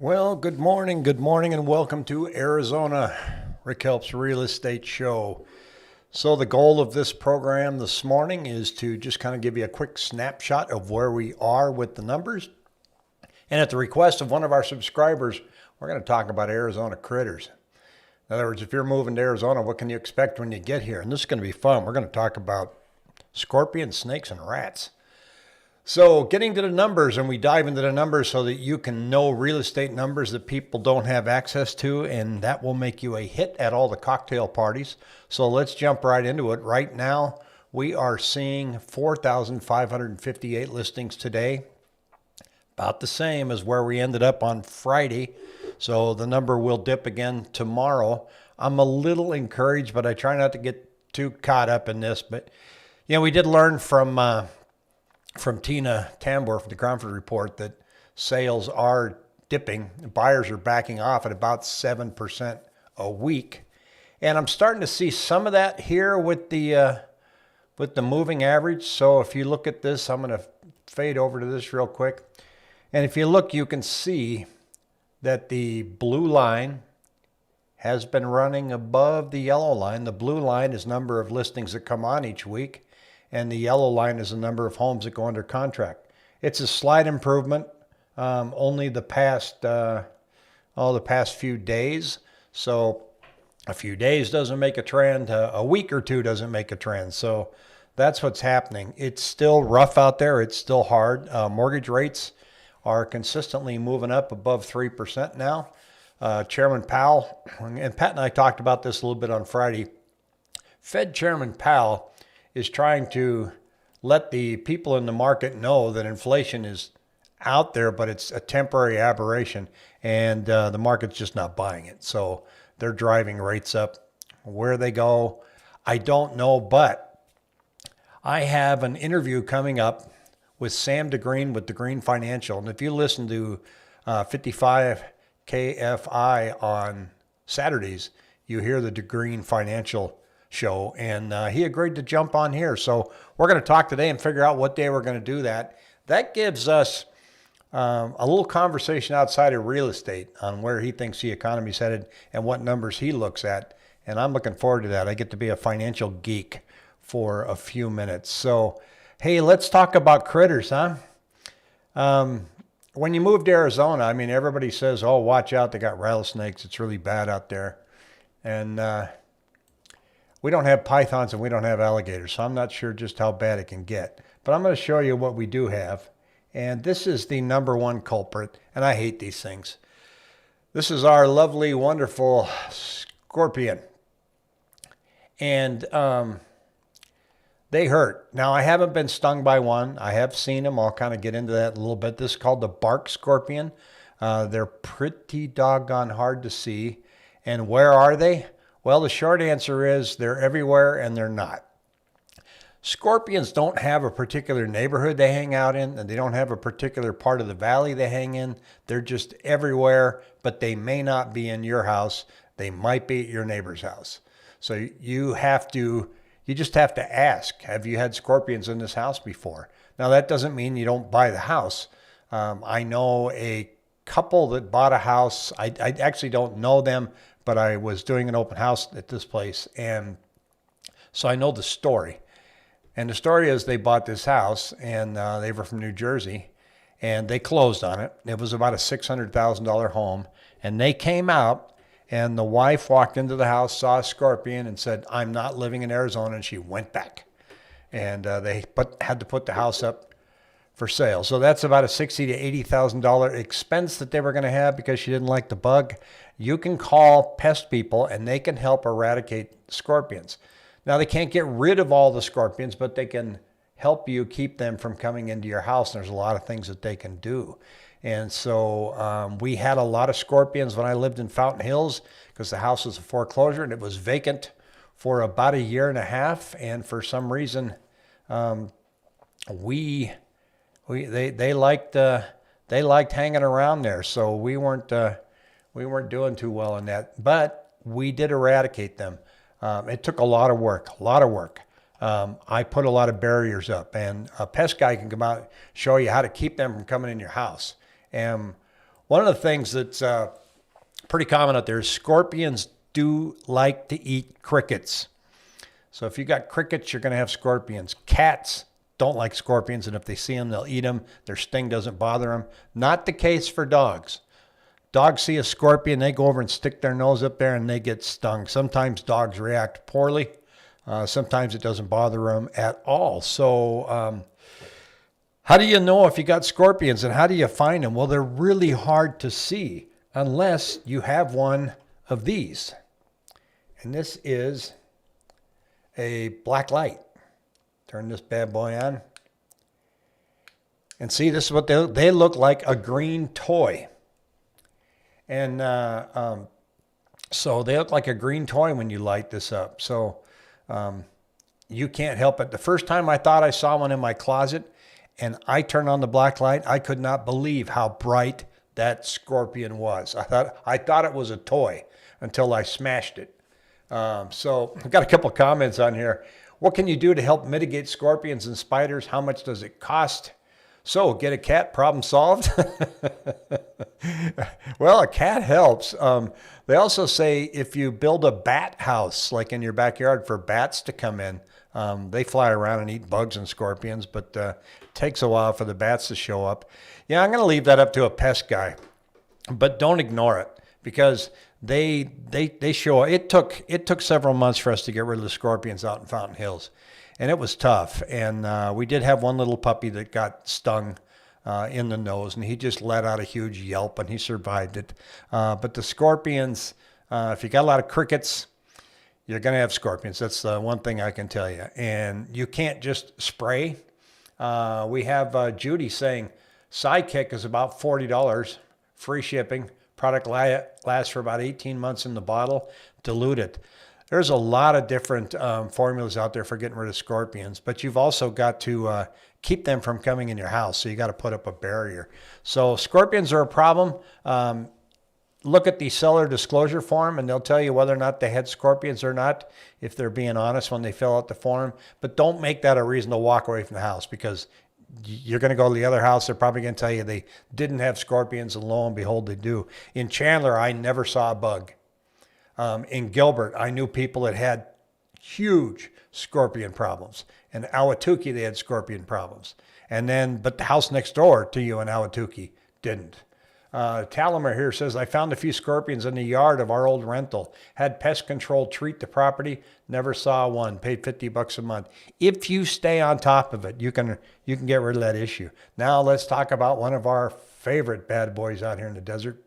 Well, good morning, and welcome to Arizona Rick Helps Real Estate Show. So the goal of this program this morning is to just kind of give you a quick snapshot of where we are with the numbers. And at the request of one of our subscribers, we're going to talk about Arizona critters. In other words, if you're moving to Arizona, what can you expect when you get here? And this is going to be fun. We're going to talk about scorpions, snakes, and rats. So getting to the numbers, and we dive into the numbers so that you can know real estate numbers that people don't have access to, and that will make you a hit at all the cocktail parties. So let's jump right into it. Right now, we are seeing 4,558 listings today, about the same as where we ended up on Friday. So the number will dip again tomorrow. I'm a little encouraged, but I try not to get too caught up in this. But, we did learn from Tina Tambor from the Cromford Report that sales are dipping. Buyers are backing off at about 7% a week. And I'm starting to see some of that here with the moving average. So if you look at this, I'm going to fade over to this real quick. And if you look, you can see that the blue line has been running above the yellow line. The blue line is number of listings that come on each week, and the yellow line is the number of homes that go under contract. It's a slight improvement, only the past few days. So a few days doesn't make a trend. A week or two doesn't make a trend. So that's what's happening. It's still rough out there. It's still hard. Mortgage rates are consistently moving up above 3% now. Chairman Powell, and Pat and I talked about this a little bit on Friday. Fed Chairman Powell is trying to let the people in the market know that inflation is out there, but it's a temporary aberration, and the market's just not buying it. So they're driving rates up. Where they go, I don't know, but I have an interview coming up with Sam DeGreen with DeGreen Financial. And if you listen to 55 KFI on Saturdays, you hear the DeGreen Financial show, and he agreed to jump on here. So we're going to talk today and figure out what day we're going to do that. That gives us a little conversation outside of real estate on where he thinks the economy's headed and what numbers he looks at. And I'm looking forward to that. I get to be a financial geek for a few minutes. So, hey, let's talk about critters, huh? When you move to Arizona, everybody says, oh, watch out, they got rattlesnakes. It's really bad out there. And we don't have pythons and we don't have alligators, so I'm not sure just how bad it can get. But I'm going to show you what we do have. And this is the number one culprit, and I hate these things. This is our lovely, wonderful scorpion. And they hurt. Now, I haven't been stung by one. I have seen them. I'll kind of get into that a little bit. This is called the bark scorpion. They're pretty doggone hard to see. And where are they? Well, the short answer is they're everywhere and they're not. Scorpions don't have a particular neighborhood they hang out in, and they don't have a particular part of the valley they hang in. They're just everywhere, but they may not be in your house. They might be at your neighbor's house. So you just have to ask, have you had scorpions in this house before? Now, that doesn't mean you don't buy the house. I know a couple that bought a house. I actually don't know them, but I was doing an open house at this place, and so I know the story. And the story is they bought this house, and they were from New Jersey, and they closed on it. It was about a $600,000 home, and they came out, and the wife walked into the house, saw a scorpion, and said, I'm not living in Arizona, and she went back. And they had to put the house up for sale. So that's about a $60,000 to $80,000 expense that they were going to have because she didn't like the bug. You can call pest people and they can help eradicate scorpions. Now, they can't get rid of all the scorpions, but they can help you keep them from coming into your house. And there's a lot of things that they can do. And so we had a lot of scorpions when I lived in Fountain Hills because the house was a foreclosure and it was vacant for about a year and a half. And for some reason, they liked hanging around there. So we weren't doing too well in that, but we did eradicate them. It took a lot of work. I put a lot of barriers up, and a pest guy can come out and show you how to keep them from coming in your house. And One of the things that's pretty common out there is scorpions do like to eat crickets. So if you got crickets, you're going to have scorpions. Cats don't like scorpions, and if they see them, they'll eat them. Their sting doesn't bother them. Not the case for dogs. Dogs see a scorpion, they go over and stick their nose up there, and they get stung. Sometimes dogs react poorly. Sometimes it doesn't bother them at all. So how do you know if you got scorpions, and how do you find them? Well, they're really hard to see unless you have one of these. And this is a black light. Turn this bad boy on. And see, this is what they look like, a green toy. And so they look like a green toy when you light this up. So you can't help it. The first time I thought I saw one in my closet and I turned on the black light, I could not believe how bright that scorpion was. I thought it was a toy until I smashed it. So I've got a couple of comments on here. What can you do to help mitigate scorpions and spiders? How much does it cost? So get a cat, problem solved. Well, a cat helps. They also say if you build a bat house, like in your backyard for bats to come in, they fly around and eat bugs and scorpions, but it takes a while for the bats to show up. Yeah, I'm going to leave that up to a pest guy, but don't ignore it because they show. It took several months for us to get rid of the scorpions out in Fountain Hills, and it was tough. And we did have one little puppy that got stung in the nose, and he just let out a huge yelp, and he survived it. But the scorpions, if you got a lot of crickets, you're going to have scorpions. That's the one thing I can tell you. And you can't just spray. We have Judy saying Sidekick is about $40, free shipping. Product lasts for about 18 months in the bottle. Dilute it. There's a lot of different formulas out there for getting rid of scorpions, but you've also got to keep them from coming in your house. So you got to put up a barrier. So scorpions are a problem. Look at the seller disclosure form, and they'll tell you whether or not they had scorpions or not, if they're being honest when they fill out the form. But don't make that a reason to walk away from the house, because you're going to go to the other house. They're probably going to tell you they didn't have scorpions, and lo and behold, they do. In Chandler, I never saw a bug. In Gilbert, I knew people that had huge scorpion problems. In Ahwatukee, they had scorpion problems. But the house next door to you in Ahwatukee didn't. Talamer here says, I found a few scorpions in the yard of our old rental. Had pest control treat the property. Never saw one. Paid $50 a month. If you stay on top of it, you can get rid of that issue. Now let's talk about one of our favorite bad boys out here in the desert.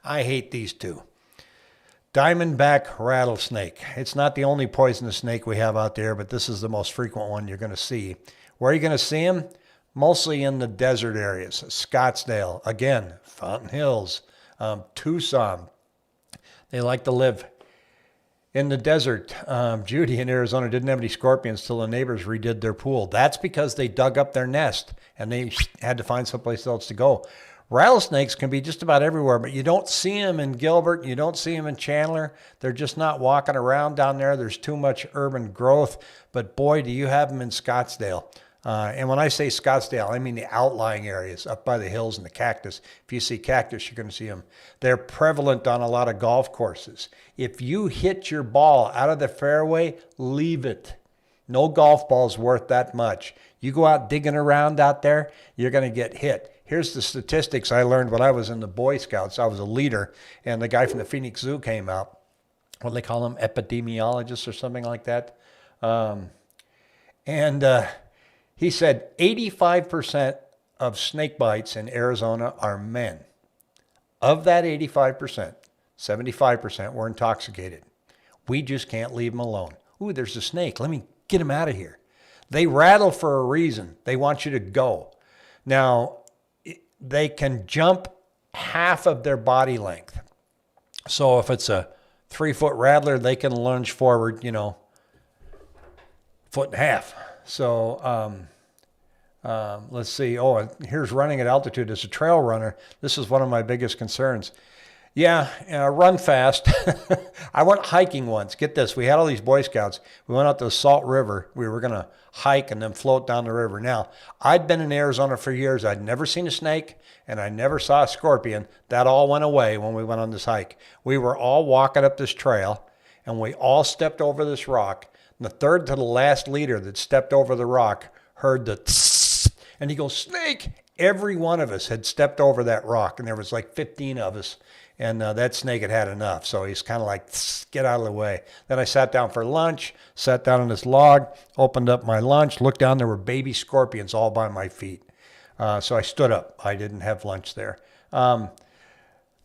I hate these two. Diamondback rattlesnake. It's not the only poisonous snake we have out there, but this is the most frequent one you're going to see. Where are you going to see them? Mostly in the desert areas. Scottsdale, again, Fountain Hills, Tucson. They like to live in the desert. Judy in Arizona didn't have any scorpions till the neighbors redid their pool. That's because they dug up their nest and they had to find someplace else to go. Rattlesnakes can be just about everywhere, but you don't see them in Gilbert. You don't see them in Chandler. They're just not walking around down there. There's too much urban growth. But boy, do you have them in Scottsdale. And when I say Scottsdale, I mean the outlying areas up by the hills and the cactus. If you see cactus, you're going to see them. They're prevalent on a lot of golf courses. If you hit your ball out of the fairway, leave it. No golf ball's worth that much. You go out digging around out there, you're going to get hit. Here's the statistics I learned when I was in the Boy Scouts. I was a leader, and the guy from the Phoenix Zoo came out. What do they call them? Epidemiologists or something like that. He said 85% of snake bites in Arizona are men. Of that 85%, 75% were intoxicated. We just can't leave them alone. Ooh, there's a snake. Let me get him out of here. They rattle for a reason. They want you to go. Now, they can jump half of their body length. So if it's a 3-foot rattler, they can lunge forward, 1.5 feet. So let's see. Oh, here's running at altitude. As a trail runner, this is one of my biggest concerns. Yeah, run fast. I went hiking once. Get this. We had all these Boy Scouts. We went out to the Salt River. We were going to hike and then float down the river. Now, I'd been in Arizona for years. I'd never seen a snake and I never saw a scorpion. That all went away when we went on this hike. We were all walking up this trail and we all stepped over this rock. And the third to the last leader that stepped over the rock heard the tss, and he goes, snake. Every one of us had stepped over that rock and there was like 15 of us. And that snake had enough. So he's kind of like, get out of the way. Then I sat down for lunch, sat down on this log, opened up my lunch, looked down. There were baby scorpions all by my feet. So I stood up. I didn't have lunch there.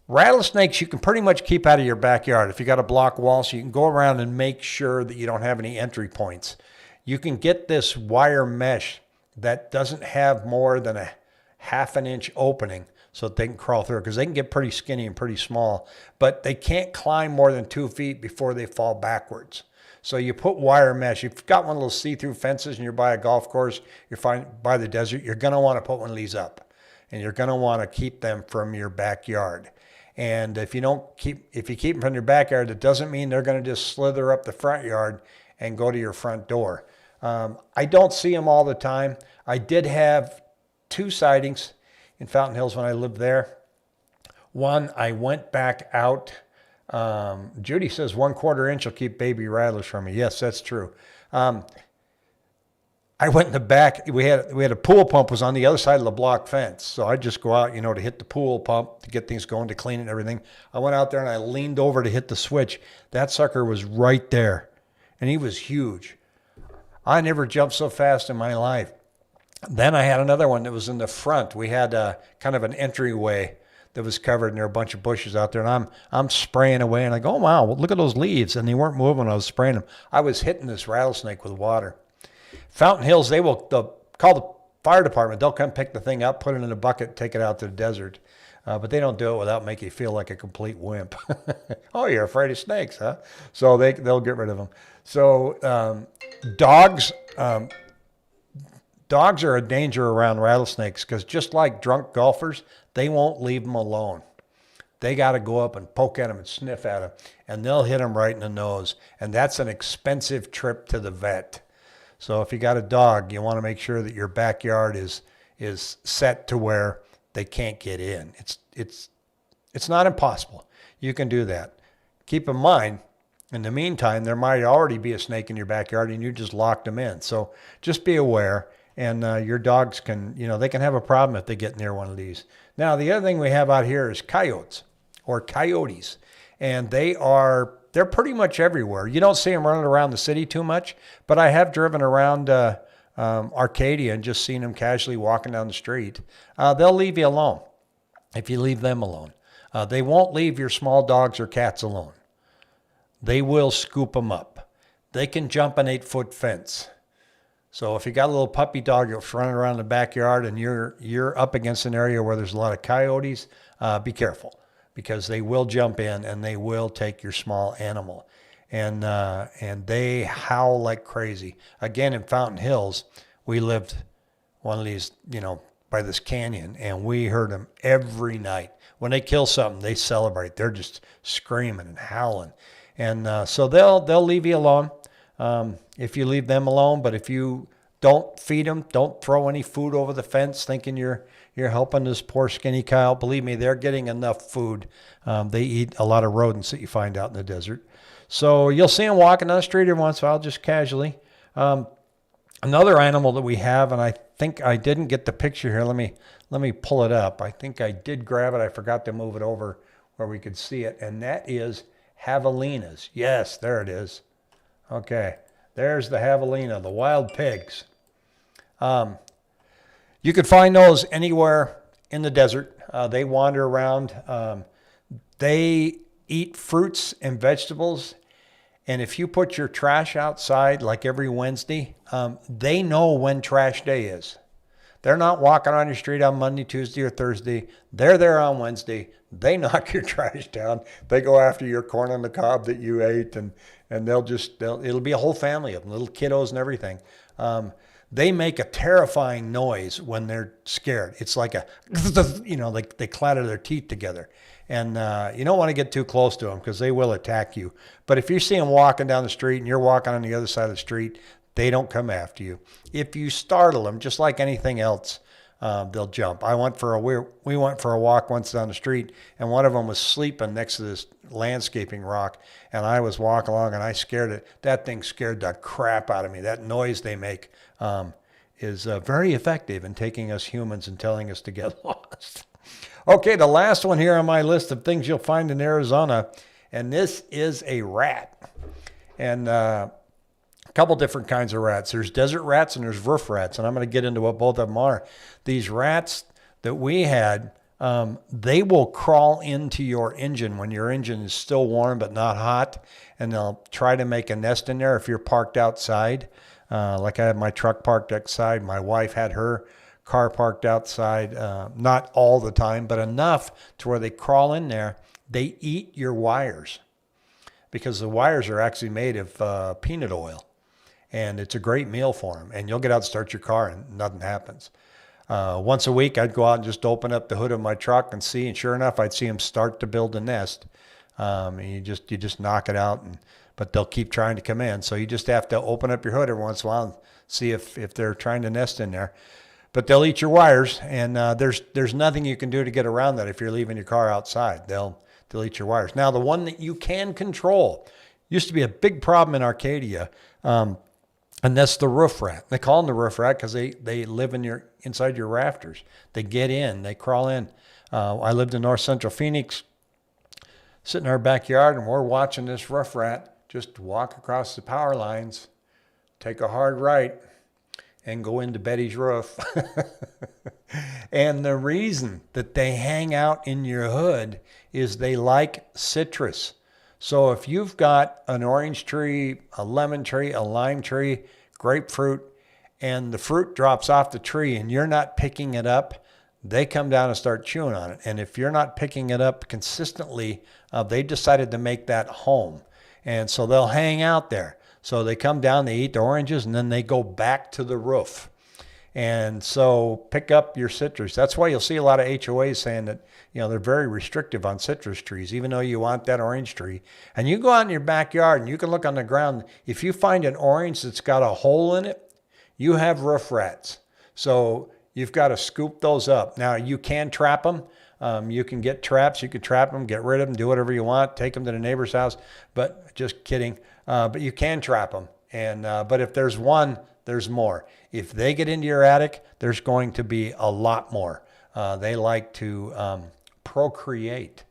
Rattlesnakes, you can pretty much keep out of your backyard. If you got a block wall, so you can go around and make sure that you don't have any entry points. You can get this wire mesh that doesn't have more than a half an inch opening, so that they can crawl through, because they can get pretty skinny and pretty small, but they can't climb more than 2 feet before they fall backwards. So you put wire mesh. If you've got one of those see-through fences and you're by a golf course, you're by the desert, you're going to want to put one of these up, and you're going to want to keep them from your backyard. And if you keep them from your backyard, it doesn't mean they're going to just slither up the front yard and go to your front door. I don't see them all the time. I did have 2 sightings in Fountain Hills when I lived there. One, I went back out. Judy says 1/4 inch will keep baby rattlers from me. Yes, that's true. I went in the back. We had a pool pump was on the other side of the block fence. So I'd just go out, to hit the pool pump to get things going, to clean it and everything. I went out there and I leaned over to hit the switch. That sucker was right there. And he was huge. I never jumped so fast in my life. Then I had another one that was in the front. We had kind of an entryway that was covered, and there were a bunch of bushes out there. And I'm spraying away, and I go, oh, wow, well, look at those leaves. And they weren't moving. I was spraying them. I was hitting this rattlesnake with water. Fountain Hills, they'll call the fire department. They'll come pick the thing up, put it in a bucket, take it out to the desert. But they don't do it without making you feel like a complete wimp. Oh, you're afraid of snakes, huh? So they'll get rid of them. So dogs... Dogs are a danger around rattlesnakes because just like drunk golfers, they won't leave them alone. They got to go up and poke at them and sniff at them, and they'll hit them right in the nose. And that's an expensive trip to the vet. So if you got a dog, you want to make sure that your backyard is set to where they can't get in. It's not impossible. You can do that. Keep in mind, in the meantime, there might already be a snake in your backyard and you just locked them in. So just be aware. And your dogs can, they can have a problem if they get near one of these. Now, the other thing we have out here is coyotes or coyotes. And they're pretty much everywhere. You don't see them running around the city too much, but I have driven around Arcadia and just seen them casually walking down the street. They'll leave you alone if you leave them alone. They won't leave your small dogs or cats alone. They will scoop them up. They can jump an 8-foot fence. So if you got a little puppy dog that's running around the backyard and you're up against an area where there's a lot of coyotes, be careful, because they will jump in and they will take your small animal. And they howl like crazy. Again, in Fountain Hills, we lived one of these, by this canyon, and we heard them every night. When they kill something, they celebrate. They're just screaming and howling. And so they'll leave you alone. If you leave them alone, but if you don't feed them, don't throw any food over the fence thinking you're helping this poor skinny cow. Believe me, they're getting enough food. They eat a lot of rodents that you find out in the desert. So you'll see them walking down the street every once in a while, just casually. Another animal that we have, and I think I didn't get the picture here. Let me pull it up. I think I did grab it. I forgot to move it over where we could see it, and that is javelinas. Yes, there it is. Okay, there's the javelina, the wild pigs. You could find those anywhere in the desert. They wander around. They eat fruits and vegetables. And if you put your trash outside like every Wednesday, they know when trash day is. They're not walking on your street on Monday, Tuesday, or Thursday. They're there on Wednesday. They knock your trash down. They go after your corn on the cob that you ate, and it'll be a whole family of them, little kiddos and everything. they make a terrifying noise when they're scared. It's like a, like they clatter their teeth together. And you don't want to get too close to them because they will attack you. But if you see them walking down the street and you're walking on the other side of the street, they don't come after you. If you startle them, just like anything else, they'll jump. We went for a walk once down the street, and one of them was sleeping next to this landscaping rock, and I was walking along, and I scared it. That thing scared the crap out of me. That noise they make is very effective in taking us humans and telling us to get lost. Okay, the last one here on my list of things you'll find in Arizona, and this is a rat. And a couple different kinds of rats. There's desert rats and there's roof rats, and I'm going to get into what both of them are. These rats that we had, they will crawl into your engine when your engine is still warm but not hot, and they'll try to make a nest in there if you're parked outside. Like I had my truck parked outside. My wife had her car parked outside, not all the time, but enough to where they crawl in there. They eat your wires because the wires are actually made of peanut oil, and it's a great meal for them. And you'll get out and start your car and nothing happens. Once a week, I'd go out and just open up the hood of my truck and see, and sure enough, I'd see them start to build a nest. And you just knock it out, but they'll keep trying to come in. So you just have to open up your hood every once in a while and see if they're trying to nest in there. But they'll eat your wires, and there's nothing you can do to get around that if you're leaving your car outside. They'll eat your wires. Now, the one that you can control used to be a big problem in Arcadia, and that's the roof rat. They call them the roof rat because they live inside your rafters. They get in, they crawl in. I lived in north central Phoenix, sitting in our backyard, and we're watching this roof rat just walk across the power lines, take a hard right, and go into Betty's roof. And the reason that they hang out in your hood is they like citrus. So if you've got an orange tree, a lemon tree, a lime tree, grapefruit, and the fruit drops off the tree and you're not picking it up, they come down and start chewing on it. And if you're not picking it up consistently, they decided to make that home. And so they'll hang out there. So they come down, they eat the oranges, and then they go back to the roof. And so pick up your citrus. That's why you'll see a lot of HOAs saying that, they're very restrictive on citrus trees, even though you want that orange tree. And you go out in your backyard and you can look on the ground. If you find an orange that's got a hole in it, you have roof rats. So you've got to scoop those up. Now, you can trap them. You can get traps. You can trap them, get rid of them, do whatever you want, take them to the neighbor's house. But just kidding. But you can trap them. But if there's one, there's more. If they get into your attic, there's going to be a lot more. They like to procreate.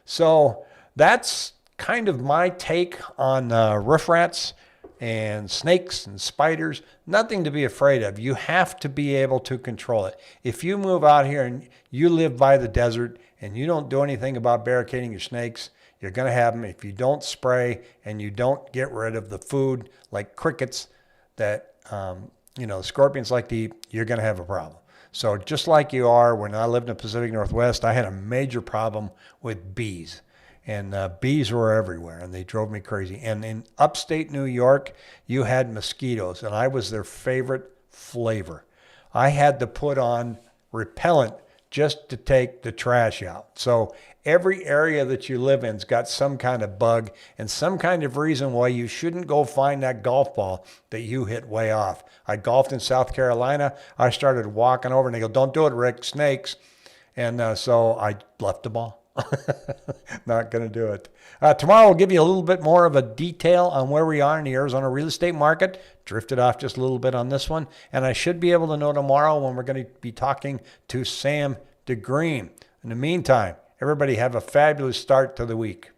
So that's kind of my take on roof rats and snakes and spiders. Nothing to be afraid of. You have to be able to control it. If you move out here and you live by the desert and you don't do anything about barricading your snakes, you're going to have them. If you don't spray and you don't get rid of the food like crickets that, scorpions like to eat, you're going to have a problem. So just like you are, when I lived in the Pacific Northwest, I had a major problem with bees. And bees were everywhere, and they drove me crazy. And in upstate New York, you had mosquitoes, and I was their favorite flavor. I had to put on repellent just to take the trash out. So every area that you live in's got some kind of bug and some kind of reason why you shouldn't go find that golf ball that you hit way off. I golfed in South Carolina. I started walking over, and they go, "Don't do it, Rick, snakes." And so I left the ball. Not going to do it. Tomorrow I'll give you a little bit more of a detail on where we are in the Arizona real estate market. Drifted off just a little bit on this one. And I should be able to know tomorrow when we're going to be talking to Sam DeGreen. In the meantime, everybody have a fabulous start to the week.